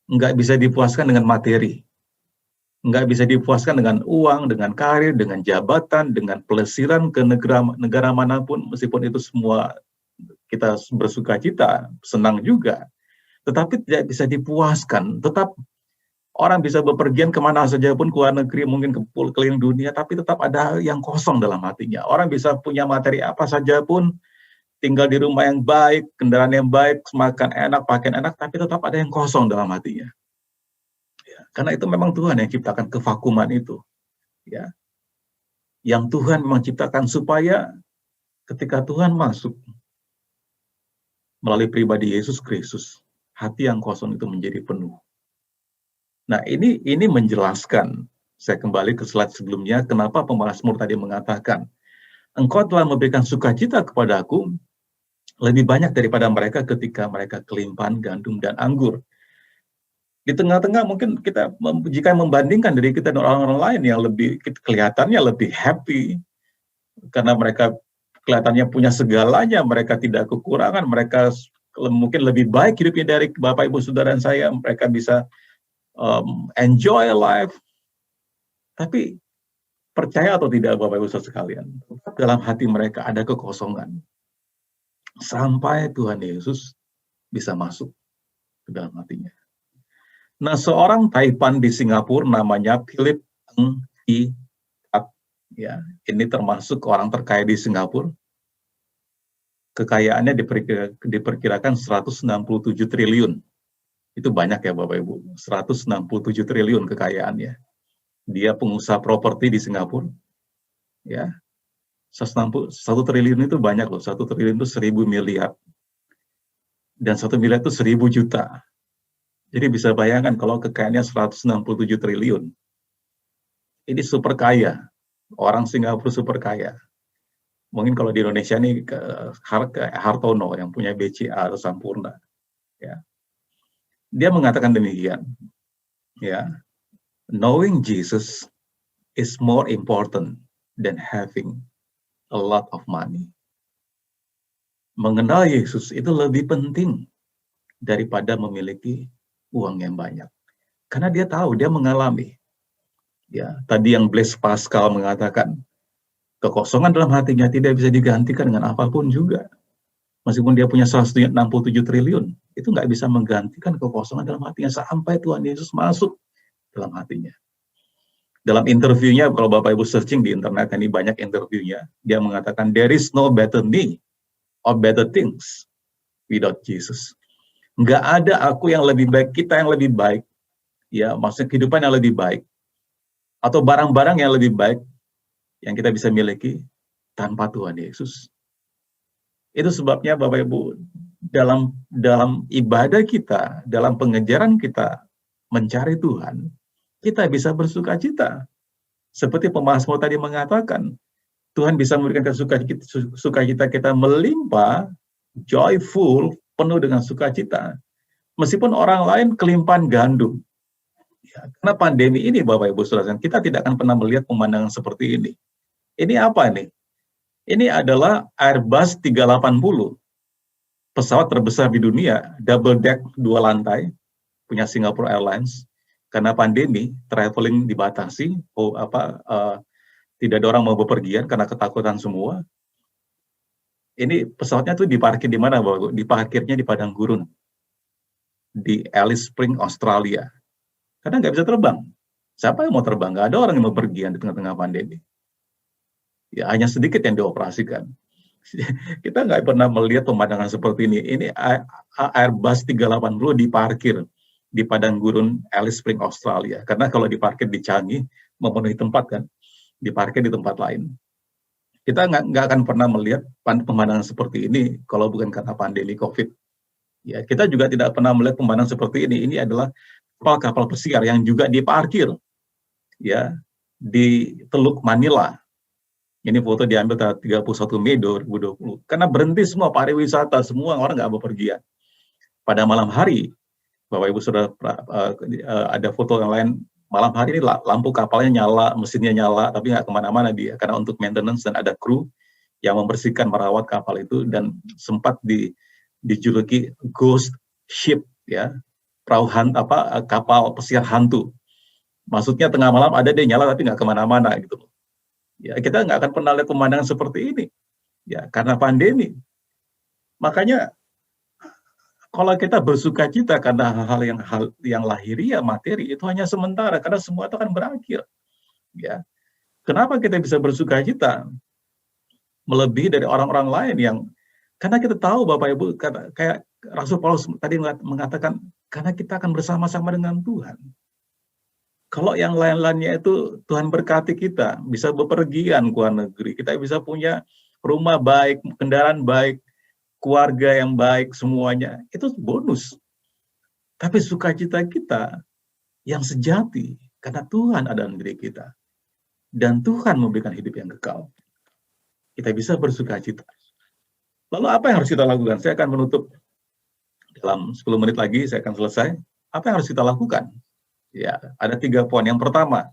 nggak bisa dipuaskan dengan materi, nggak bisa dipuaskan dengan uang, dengan karir, dengan jabatan, dengan pelesiran ke negara manapun, meskipun itu semua kita bersuka cita, senang juga, tetapi tidak bisa dipuaskan. Tetap orang bisa bepergian kemana saja pun, ke luar negeri, mungkin ke keliling dunia, tapi tetap ada yang kosong dalam hatinya. Orang bisa punya materi apa saja pun, tinggal di rumah yang baik, kendaraan yang baik, makan enak, pakaian enak, tapi tetap ada yang kosong dalam hatinya. Ya, karena itu memang Tuhan yang ciptakan kevakuman itu. Ya, yang Tuhan memang ciptakan supaya ketika Tuhan masuk melalui pribadi Yesus Kristus, hati yang kosong itu menjadi penuh. Nah, ini menjelaskan, saya kembali ke slide sebelumnya, kenapa pemazmur tadi mengatakan, Engkau telah memberikan sukacita kepadaku lebih banyak daripada mereka ketika mereka kelimpahan gandum dan anggur. Di tengah-tengah mungkin kita, jika membandingkan diri kita dengan orang-orang lain yang lebih kelihatannya lebih happy, karena mereka kelihatannya punya segalanya, mereka tidak kekurangan, mereka mungkin lebih baik hidupnya dari Bapak, Ibu, Saudara, dan saya, mereka bisa enjoy life. Tapi percaya atau tidak Bapak, Ibu, Saudara sekalian, dalam hati mereka ada kekosongan. Sampai Tuhan Yesus bisa masuk ke dalam hatinya. Nah, seorang Taipan di Singapura namanya Philip Ng Thi Tat, ya, ini termasuk orang terkaya di Singapura. Kekayaannya diperkirakan 167 triliun. Itu banyak ya Bapak Ibu, 167 triliun kekayaannya. Dia pengusaha properti di Singapura. Ya. 1 triliun itu banyak loh, 1 triliun itu 1.000 miliar. Dan 1 miliar itu 1.000 juta. Jadi bisa bayangkan kalau kekayaannya 167 triliun. Ini super kaya. Orang Singapura super kaya. Mungkin kalau di Indonesia ini Hartono yang punya BCA atau Sampurna. Ya. Dia mengatakan demikian, ya, knowing Jesus is more important than having a lot of money. Mengenal Yesus itu lebih penting daripada memiliki uang yang banyak. Karena dia tahu, dia mengalami. Ya, tadi yang Blaise Pascal mengatakan, kekosongan dalam hatinya tidak bisa digantikan dengan apapun juga. Meskipun dia punya 167 triliun, itu nggak bisa menggantikan kekosongan dalam hatinya sampai Tuhan Yesus masuk dalam hatinya. Dalam interviewnya, kalau Bapak Ibu searching di internet, ini banyak interviewnya, dia mengatakan, there is no better me or better things without Jesus. Nggak ada aku yang lebih baik, kita yang lebih baik, ya, maksudnya kehidupan yang lebih baik, atau barang-barang yang lebih baik yang kita bisa miliki tanpa Tuhan Yesus. Itu sebabnya Bapak Ibu, dalam ibadah kita, dalam pengejaran kita mencari Tuhan, kita bisa bersuka cita. Seperti pemazmur tadi mengatakan, Tuhan bisa memberikan sukacita kita melimpah, joyful, penuh dengan sukacita. Meskipun orang lain kelimpahan gandum. Ya, karena pandemi ini Bapak Ibu Saudara, kita tidak akan pernah melihat pemandangan seperti ini. Ini apa nih? Ini adalah Airbus 380, pesawat terbesar di dunia, double deck 2 lantai, punya Singapore Airlines. Karena pandemi, traveling dibatasi, tidak ada orang mau bepergian karena ketakutan semua. ini pesawatnya tuh diparkir di mana, Bapak Ibu? Diparkirnya di padang gurun di Alice Springs, Australia. Karena nggak bisa terbang. Siapa yang mau terbang? Nggak ada orang yang mau pergian di tengah-tengah pandemi. Ya hanya sedikit yang dioperasikan. Kita nggak pernah melihat pemandangan seperti ini. Ini Airbus 380 diparkir di padang gurun Alice Springs, Australia. Karena kalau diparkir di Changi, memenuhi tempat kan, diparkir di tempat lain. Kita nggak akan pernah melihat pemandangan seperti ini kalau bukan karena pandemi COVID. Ya, kita juga tidak pernah melihat pemandangan seperti ini. Ini adalah kapal-kapal pesiar yang juga diparkir ya di Teluk Manila. Ini foto diambil tanggal 31 Mei 2020. Karena berhenti semua pariwisata, semua orang nggak bepergian. Pada malam hari, Bapak Ibu sudah ada foto yang lain, malam hari ini lampu kapalnya nyala, mesinnya nyala, tapi nggak kemana-mana dia, karena untuk maintenance dan ada kru yang membersihkan, merawat kapal itu, dan sempat dijuluki ghost ship, ya, kapal pesiar hantu. Maksudnya tengah malam ada dia nyala tapi nggak kemana-mana gitu. Ya, kita nggak akan pernah lihat pemandangan seperti ini, ya, karena pandemi. Makanya kalau kita bersuka cita karena hal-hal yang lahiriah, materi, itu hanya sementara, karena semua itu akan berakhir. Ya, kenapa kita bisa bersuka cita melebihi dari orang-orang lain yang, karena kita tahu Bapak Ibu, kayak Rasul Paulus tadi mengatakan, karena kita akan bersama-sama dengan Tuhan. Kalau yang lain-lainnya itu Tuhan berkati kita, bisa bepergian ke luar negeri, kita bisa punya rumah baik, kendaraan baik, keluarga yang baik, semuanya, itu bonus. Tapi sukacita kita yang sejati, karena Tuhan ada dalam diri kita. Dan Tuhan memberikan hidup yang kekal. Kita bisa bersukacita. Lalu apa yang harus kita lakukan? Saya akan menutup dalam 10 menit lagi, saya akan selesai. Apa yang harus kita lakukan? Ya, ada 3 poin. Yang pertama,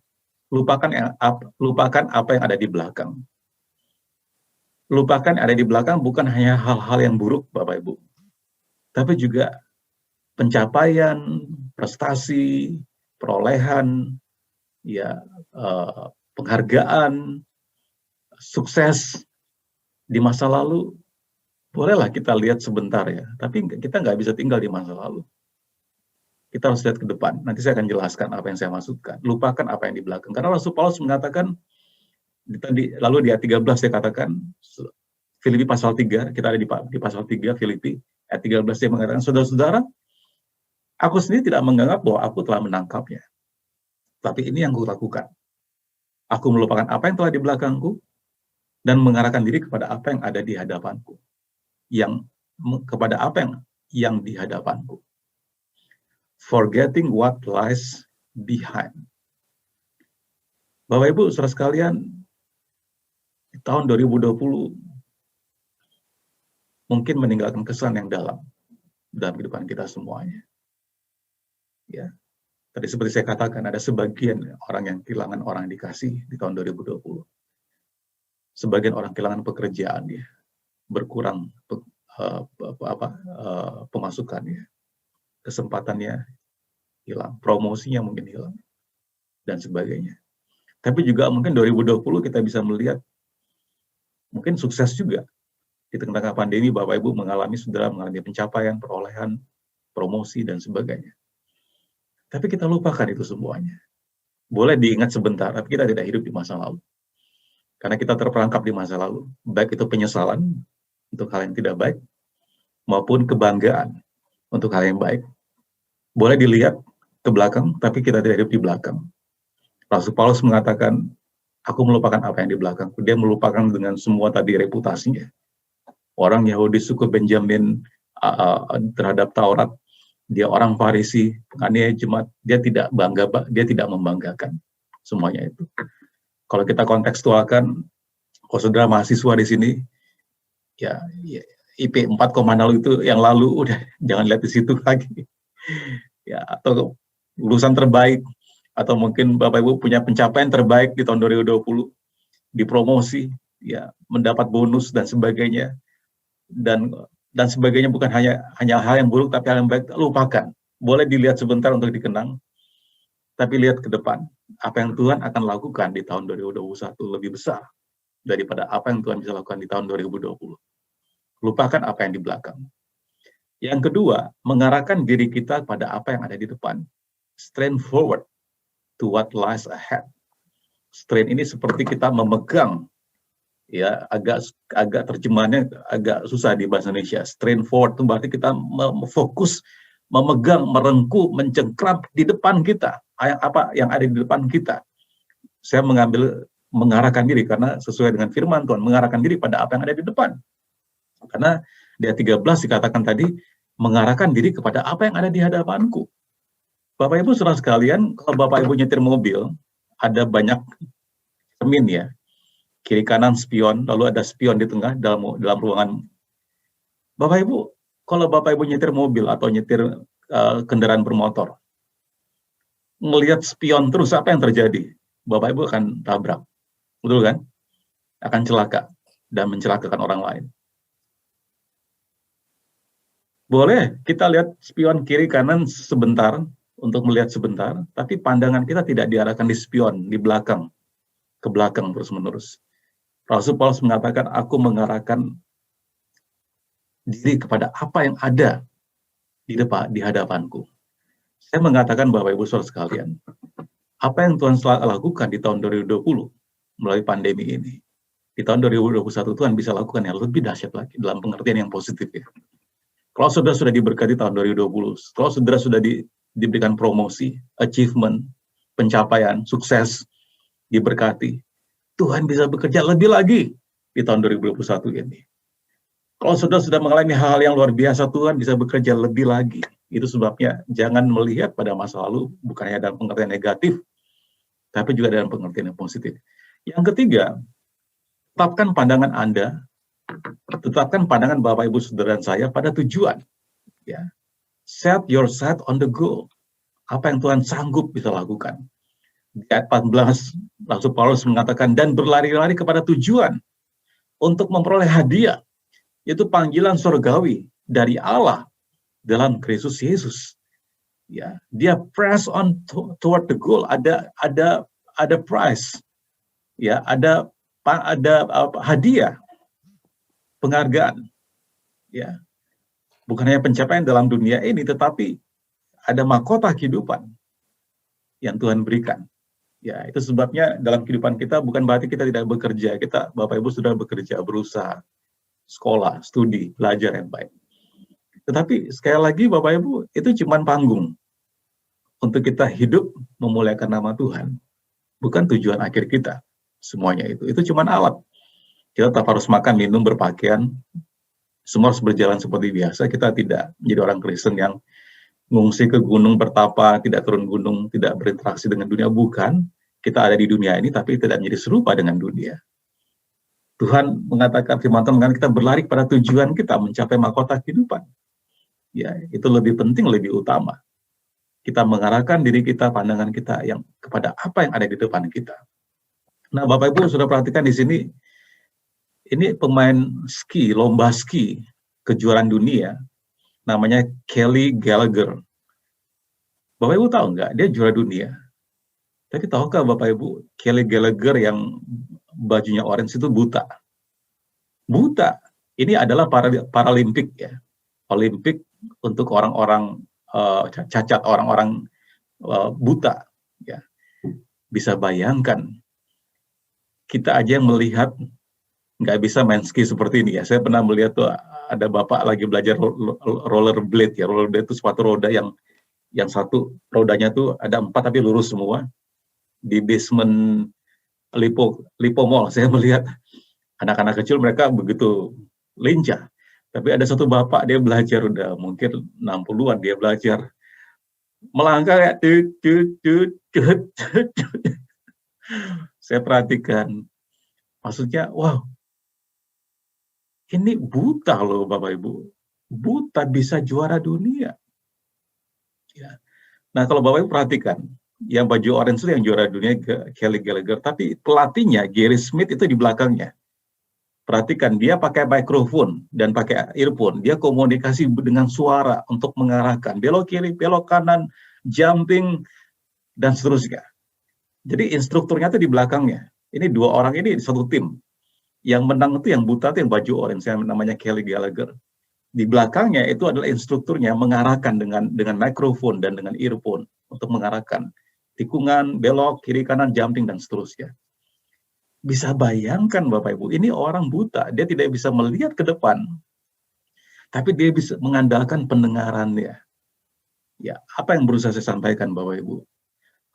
lupakan apa yang ada di belakang. Lupakan yang ada di belakang bukan hanya hal-hal yang buruk, Bapak Ibu, tapi juga pencapaian, prestasi, perolehan, ya, penghargaan, sukses di masa lalu. Bolehlah kita lihat sebentar ya, tapi kita nggak bisa tinggal di masa lalu. Kita harus lihat ke depan. Nanti saya akan jelaskan apa yang saya maksudkan. Lupakan apa yang di belakang. Karena Rasul Paulus mengatakan, lalu di ayat 13 saya katakan, Filipi pasal 3, kita ada di pasal 3 Filipi, ayat 13 dia mengatakan, saudara-saudara, aku sendiri tidak menganggap bahwa aku telah menangkapnya. Tapi ini yang kulakukan. Aku melupakan apa yang telah di belakangku, dan mengarahkan diri kepada apa yang ada di hadapanku. Kepada apa yang di hadapanku. Forgetting what lies behind. Bapak Ibu, saudara sekalian, di tahun 2020 mungkin meninggalkan kesan yang dalam kehidupan kita semuanya. Ya, tadi seperti saya katakan, ada sebagian orang yang kehilangan orang yang dikasih di tahun 2020. Sebagian orang kehilangan pekerjaannya, berkurang pemasukannya, kesempatannya hilang, promosinya mungkin hilang, dan sebagainya. Tapi juga mungkin 2020 kita bisa melihat mungkin sukses juga. Di tengah-tengah pandemi, Bapak Ibu mengalami pencapaian, perolehan, promosi, dan sebagainya. Tapi kita lupakan itu semuanya. Boleh diingat sebentar, tapi kita tidak hidup di masa lalu. Karena kita terperangkap di masa lalu. Baik itu penyesalan untuk hal yang tidak baik, maupun kebanggaan untuk hal yang baik. Boleh dilihat ke belakang, tapi kita tidak hidup di belakang. Rasul Paulus mengatakan, aku melupakan apa yang di belakang. Dia melupakan dengan semua tadi reputasinya. Orang Yahudi suku Benjamin terhadap Taurat, dia orang Farisi, penganiaya jemaat, dia tidak membanggakan semuanya itu. Kalau kita kontekstualkan, kalau saudara mahasiswa di sini, ya IP 4,0 itu yang lalu, udah jangan lihat di situ lagi. Ya, atau lulusan terbaik, atau mungkin Bapak Ibu punya pencapaian terbaik di tahun 2020, dipromosi, ya, mendapat bonus dan sebagainya, dan sebagainya, bukan hanya hal yang buruk, tapi hal yang baik, lupakan. Boleh dilihat sebentar untuk dikenang, tapi lihat ke depan. Apa yang Tuhan akan lakukan di tahun 2021 lebih besar daripada apa yang Tuhan bisa lakukan di tahun 2020. lupakan apa yang di belakang. Yang kedua, mengarahkan diri kita pada apa yang ada di depan. Strain forward to what lies ahead. Strain ini seperti kita memegang, ya agak terjemahannya agak susah di bahasa Indonesia. Strain forward itu berarti kita fokus, memegang, merengkuh, mencengkram di depan kita, apa yang ada di depan kita. Saya mengarahkan diri karena sesuai dengan firman Tuhan, mengarahkan diri pada apa yang ada di depan. Karena di ayat 13 dikatakan tadi, mengarahkan diri kepada apa yang ada di hadapanku. Bapak Ibu saudara sekalian, kalau Bapak Ibu nyetir mobil, ada banyak cermin ya. Kiri kanan spion, lalu ada spion di tengah dalam ruangan. Bapak Ibu, kalau Bapak Ibu nyetir mobil atau nyetir kendaraan bermotor, melihat spion terus, apa yang terjadi? Bapak Ibu akan tabrak. Betul kan? Akan celaka dan mencelakakan orang lain. Boleh kita lihat spion kiri kanan sebentar, untuk melihat sebentar, tapi pandangan kita tidak diarahkan di spion, di belakang, ke belakang terus-menerus. Rasul Paulus mengatakan, aku mengarahkan diri kepada apa yang ada di hadapanku. Saya mengatakan Bapak Ibu Saudara sekalian, apa yang Tuhan lakukan di tahun 2020 melalui pandemi ini, di tahun 2021 Tuhan bisa lakukan yang lebih dahsyat lagi dalam pengertian yang positif ya. Kalau saudara sudah diberkati tahun 2020, kalau saudara sudah diberikan promosi, achievement, pencapaian, sukses, diberkati, Tuhan bisa bekerja lebih lagi di tahun 2021 ini. Kalau saudara sudah mengalami hal-hal yang luar biasa, Tuhan bisa bekerja lebih lagi. Itu sebabnya jangan melihat pada masa lalu, bukannya dalam pengertian negatif, tapi juga dalam pengertian yang positif. Yang ketiga, tetapkan pandangan Anda, tetapkan pandangan Bapak, Ibu, Saudara, dan saya pada tujuan. Ya. Set your sight on the goal. Apa yang Tuhan sanggup bisa lakukan. Di ayat 14, Rasul Paulus mengatakan, dan berlari-lari kepada tujuan untuk memperoleh hadiah, yaitu panggilan surgawi dari Allah dalam Kristus Yesus. Ya, dia press on toward the goal. Ada prize, ya, ada hadiah, penghargaan, ya, bukan hanya pencapaian dalam dunia ini, tetapi ada mahkota kehidupan yang Tuhan berikan. Ya, itu sebabnya dalam kehidupan kita bukan berarti kita tidak bekerja. Kita, Bapak Ibu, sudah bekerja, berusaha, sekolah, studi, belajar yang baik. Tetapi sekali lagi Bapak Ibu, itu cuma panggung untuk kita hidup memuliakan nama Tuhan. Bukan tujuan akhir kita. Semuanya itu cuma alat. Kita tetap harus makan, minum, berpakaian. Semua harus berjalan seperti biasa. Kita tidak menjadi orang Kristen yang mengungsi ke gunung bertapa, tidak turun gunung, tidak berinteraksi dengan dunia. Bukan. Kita ada di dunia ini, tapi tidak menjadi serupa dengan dunia. Tuhan mengatakan, firman Tuhan mengatakan kita berlari pada tujuan kita, mencapai mahkota kehidupan. Ya, itu lebih penting, lebih utama. Kita mengarahkan diri kita, pandangan kita yang kepada apa yang ada di depan kita. Nah, Bapak Ibu sudah perhatikan di sini, ini pemain ski, lomba ski, kejuaraan dunia, namanya Kelly Gallagher. Bapak Ibu tahu nggak, dia juara dunia. Tapi tahukah Bapak Ibu, Kelly Gallagher yang bajunya orange itu buta. Buta. Ini adalah Paralimpik ya. Olimpik untuk orang-orang cacat, orang-orang buta. Ya. Bisa bayangkan, kita aja yang melihat nggak bisa main ski seperti ini ya. Saya pernah melihat tuh ada bapak lagi belajar rollerblade ya. Rollerblade itu sepatu roda yang satu rodanya tuh ada 4 tapi lurus semua. Di basement Lipo Mall saya melihat anak-anak kecil mereka begitu lincah. Tapi ada satu bapak dia belajar udah mungkin 60-an dia belajar melangkah kayak Saya perhatikan, maksudnya, wow, ini buta loh Bapak Ibu, buta bisa juara dunia. Ya. Nah kalau Bapak Ibu perhatikan, yang baju orange itu yang juara dunia Kelly Gallagher, tapi pelatihnya Gary Smith itu di belakangnya. Perhatikan, dia pakai mikrofon dan pakai earphone, dia komunikasi dengan suara untuk mengarahkan belok kiri, belok kanan, jumping, dan seterusnya. Jadi instrukturnya itu di belakangnya. Ini 2 orang ini satu tim. Yang menang itu yang buta itu yang baju orange, yang namanya Kelly Gallagher. Di belakangnya itu adalah instrukturnya mengarahkan dengan mikrofon dan dengan earphone untuk mengarahkan tikungan, belok, kiri kanan, jumping dan seterusnya. Bisa bayangkan Bapak Ibu, ini orang buta, dia tidak bisa melihat ke depan, tapi dia bisa mengandalkan pendengarannya. Ya, apa yang berusaha saya sampaikan Bapak Ibu?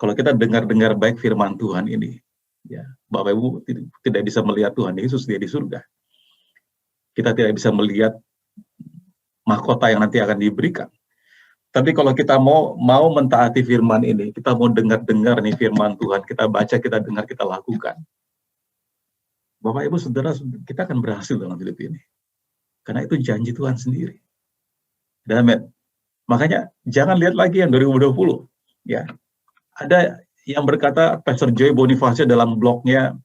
Kalau kita dengar-dengar baik firman Tuhan ini, ya, Bapak Ibu tidak bisa melihat Tuhan Yesus dia di surga. Kita tidak bisa melihat mahkota yang nanti akan diberikan. Tapi kalau kita mau mentaati firman ini, kita mau dengar-dengar nih firman Tuhan, kita baca, kita dengar, kita lakukan. Bapak Ibu Saudara, kita akan berhasil dalam hidup ini. Karena itu janji Tuhan sendiri. Amin. Makanya jangan lihat lagi yang 2020. Ya, ada yang berkata, Pastor Joy Bonifacio dalam blognya,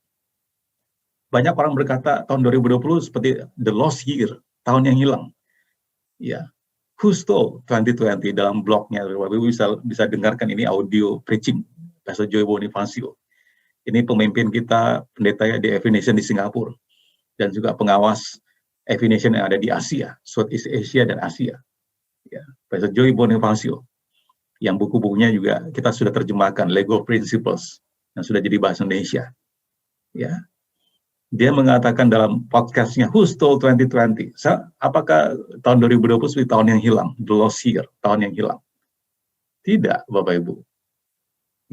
banyak orang berkata tahun 2020 seperti the lost year, tahun yang hilang. Ya, Who Stole 2020 dalam blognya, Bapak bisa dengarkan ini audio preaching Pastor Joy Bonifacio. Ini pemimpin kita, pendeta di Every Nation di Singapura, dan juga pengawas Every Nation yang ada di Asia, Southeast Asia dan Asia. Ya, Pastor Joy Bonifacio, yang buku-bukunya juga kita sudah terjemahkan, Lego Principles, yang sudah jadi bahasa Indonesia. Ya, dia mengatakan dalam podcastnya Who Stole 2020? Apakah tahun 2020 seperti tahun yang hilang, the lost year, tahun yang hilang? Tidak, Bapak Ibu.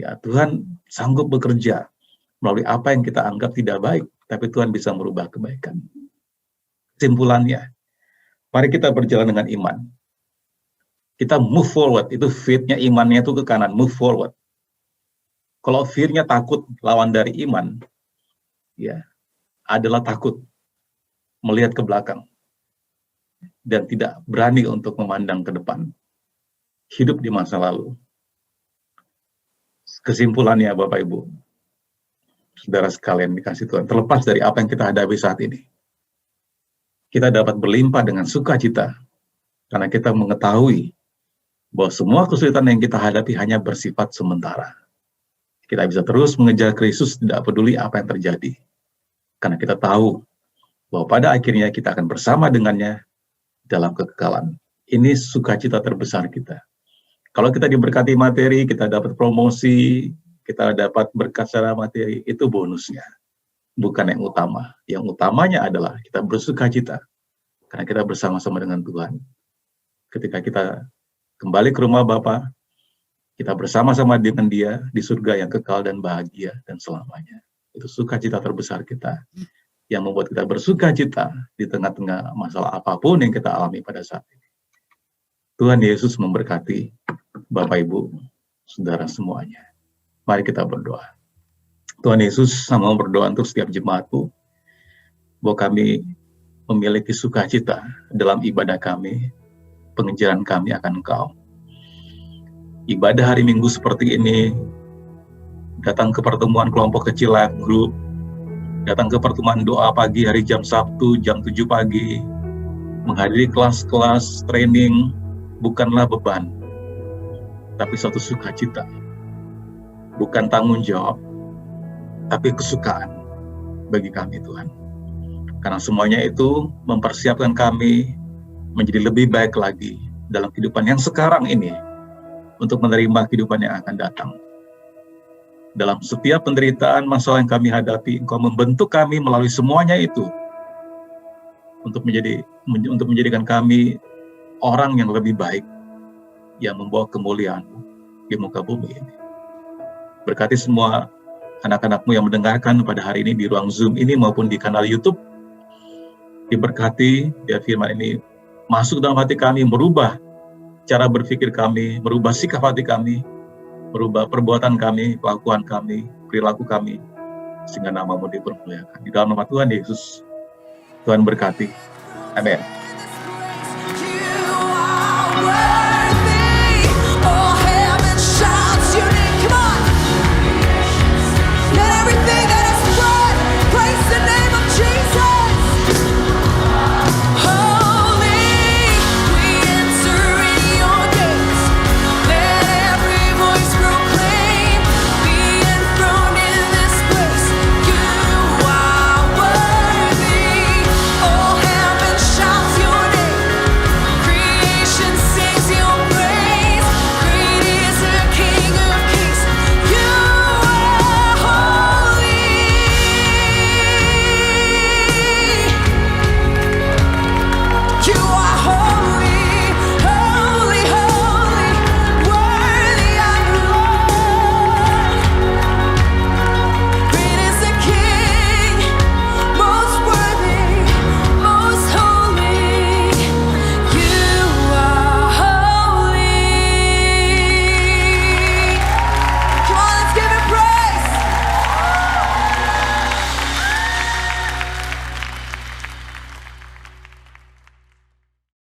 Ya, Tuhan sanggup bekerja melalui apa yang kita anggap tidak baik, tapi Tuhan bisa merubah kebaikan. Kesimpulannya, mari kita berjalan dengan iman. Kita move forward, itu faith-nya, imannya itu ke kanan, move forward. Kalau fear-nya takut lawan dari iman, ya, adalah takut melihat ke belakang dan tidak berani untuk memandang ke depan. Hidup di masa lalu. Kesimpulannya Bapak Ibu, saudara sekalian dikasih Tuhan, terlepas dari apa yang kita hadapi saat ini, kita dapat berlimpah dengan sukacita karena kita mengetahui bahwa semua kesulitan yang kita hadapi hanya bersifat sementara. Kita bisa terus mengejar Kristus, tidak peduli apa yang terjadi. Karena kita tahu bahwa pada akhirnya kita akan bersama dengannya dalam kekekalan. Ini sukacita terbesar kita. Kalau kita diberkati materi, kita dapat promosi, kita dapat berkat secara materi, itu bonusnya. Bukan yang utama. Yang utamanya adalah kita bersukacita. Karena kita bersama-sama dengan Tuhan. Ketika kita kembali ke rumah Bapa, kita bersama-sama dengan Dia di surga yang kekal dan bahagia dan selamanya. Itu sukacita terbesar kita, yang membuat kita bersukacita di tengah-tengah masalah apapun yang kita alami pada saat ini. Tuhan Yesus memberkati Bapak Ibu, saudara semuanya. Mari kita berdoa. Tuhan Yesus, sama berdoa untuk setiap jemaatku, bahwa kami memiliki sukacita dalam ibadah kami, pengejaran kami akan Engkau. Ibadah hari Minggu seperti ini, datang ke pertemuan kelompok kecil live group, datang ke pertemuan doa pagi hari jam Sabtu, jam 7 pagi, menghadiri kelas-kelas training, bukanlah beban, tapi suatu sukacita. Bukan tanggung jawab, tapi kesukaan bagi kami Tuhan. Karena semuanya itu mempersiapkan kami menjadi lebih baik lagi dalam kehidupan yang sekarang ini, untuk menerima kehidupan yang akan datang. Dalam setiap penderitaan, masalah yang kami hadapi, Engkau membentuk kami melalui semuanya itu untuk menjadikan kami orang yang lebih baik, yang membawa kemuliaan-Mu di muka bumi ini. Berkati semua anak-anak-Mu yang mendengarkan pada hari ini di ruang Zoom ini maupun di kanal YouTube. Diberkati, biar firman ini masuk dalam hati kami, merubah cara berpikir kami, merubah sikap hati kami, merubah perbuatan kami, kelakuan kami, perilaku kami, sehingga nama-Mu dipermuliakan. Di dalam nama Tuhan Yesus, Tuhan berkati. Amin.